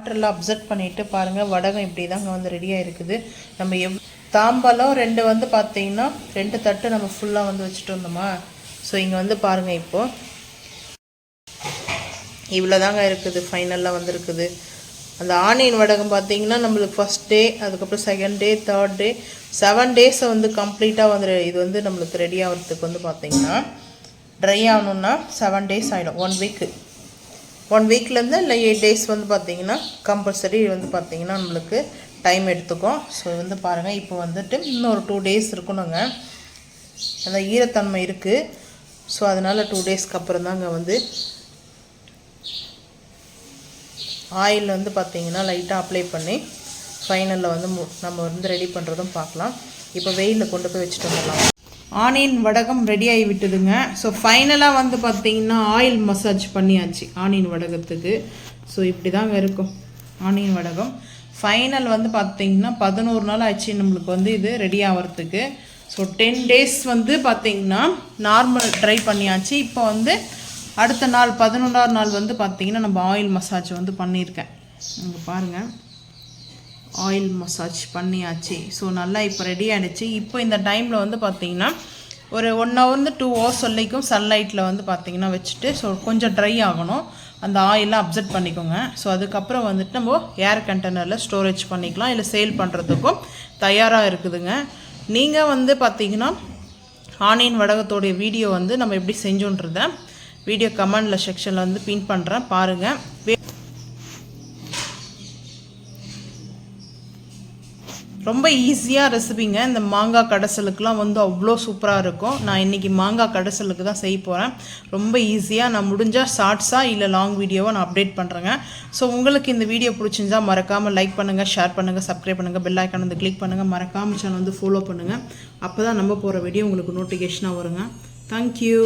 வாட்டரில் அப்சர்வ் பண்ணிவிட்டு பாருங்கள் வடகம் இப்படி தாங்க வந்து ரெடியாக இருக்குது. நம்ம தாம்பாலம் 2 வந்து பார்த்திங்கன்னா 2 தட்டு நம்ம ஃபுல்லாக வந்து வச்சுட்டு வந்தோமா. ஸோ இங்கே வந்து பாருங்கள் இப்போது இவ்வளோ தாங்க இருக்குது, ஃபைனலாக வந்துருக்குது. அந்த ஆனியன் வடகம் பார்த்திங்கன்னா நம்மளுக்கு ஃபஸ்ட் டே, அதுக்கப்புறம் செகண்ட் டே, தேர்ட் டே, 7 டேஸை வந்து கம்ப்ளீட்டாக வந்து இது வந்து நம்மளுக்கு ரெடி ஆகிறதுக்கு வந்து பார்த்திங்கன்னா ட்ரை ஆகணுன்னா 7 டேஸ் ஆகிடும். 1 வீக்கு 1 வீக்லேருந்து இல்லை 8 டேஸ் வந்து பார்த்திங்கன்னா கம்பல்சரி வந்து பார்த்திங்கன்னா நம்மளுக்கு டைம் எடுத்துக்கும். ஸோ வந்து பாருங்கள் இப்போ வந்துட்டு இன்னொரு 2 டேஸ் இருக்கணுங்க. அந்த ஈரத்தன்மை இருக்குது. ஸோ அதனால் 2 டேஸ்க்கு அப்புறம் தாங்க வந்து ஆயில் வந்து பார்த்திங்கன்னா லைட்டாக அப்ளை பண்ணி ஃபைனலில் வந்து நம்ம வந்து ரெடி பண்ணுறதும் பார்க்கலாம். இப்போ வெயிலில் கொண்டு போய் வச்சுட்டு வந்துடலாம். ஆனியன் வடகம் ரெடி ஆகி விட்டுதுங்க. ஸோ ஃபைனலாக வந்து பார்த்திங்கன்னா ஆயில் மசாஜ் பண்ணியாச்சு ஆனியன் வடகத்துக்கு. ஸோ இப்படி தாங்க இருக்கும் ஆனியன் வடகம். ஃபைனல் வந்து பார்த்திங்கன்னா 11 நாள் ஆச்சு நம்மளுக்கு வந்து இது ரெடி ஆகிறதுக்கு. ஸோ 10 டேஸ் வந்து பார்த்திங்கன்னா நார்மல் ட்ரை பண்ணியாச்சு. இப்போ வந்து அடுத்த நாள் 11ஆவது நாள் வந்து பார்த்திங்கன்னா நம்ம ஆயில் மசாஜ் வந்து பண்ணியிருக்கேன். இங்கே பாருங்கள், ஆயில் மசாஜ் பண்ணியாச்சு. ஸோ நல்லா இப்போ ரெடி ஆகிடுச்சு. இப்போ இந்த டைமில் வந்து பார்த்திங்கன்னா ஒரு 1 ஹவர்ந்து 2 ஹவர்ஸ் வரைக்கும் சன்லைட்டில் வந்து பார்த்திங்கன்னா வச்சுட்டு ஸோ கொஞ்சம் ட்ரை ஆகணும், அந்த ஆயிலாம் அப்சர்வ் பண்ணிக்கோங்க. ஸோ அதுக்கப்புறம் வந்துட்டு நம்ம ஏர் கண்டெய்னரில் ஸ்டோரேஜ் பண்ணிக்கலாம், இல்லை சேல் பண்ணுறதுக்கும் தயாராக இருக்குதுங்க. நீங்கள் வந்து பார்த்திங்கன்னா ஆனியன் வடகத்தோடைய வீடியோ வந்து நம்ம எப்படி செஞ்சோன்றத வீடியோ கமெண்டில் செக்ஷனில் வந்து பின் பண்ணுறேன், பாருங்கள். ரொம்ப ஈஸியாக ரெசிபிங்க. இந்த மாங்காய் கடைசலுக்குலாம் வந்து அவ்வளோ சூப்பராக இருக்கும். நான் இன்றைக்கி மாங்காய் கடைசலுக்கு தான் செய்ய போகிறேன். ரொம்ப ஈஸியாக நான் முடிஞ்சால் ஷார்ட்ஸாக இல்லை லாங் வீடியோவை நான் அப்டேட் பண்ணுறேங்க. ஸோ உங்களுக்கு இந்த வீடியோ பிடிச்சிருந்தா மறக்காமல் லைக் பண்ணுங்கள், ஷேர் பண்ணுங்கள், சப்ஸ்கிரைப் பண்ணுங்கள், பெல் ஐக்கான் வந்து கிளிக் பண்ணுங்கள், மறக்காமல் சேனல் வந்து ஃபாலோ பண்ணுங்கள். அப்போ தான் நம்ம போகிற வீடியோ உங்களுக்கு நோட்டிஃபிகேஷனாக வருங்க. தேங்க்யூ.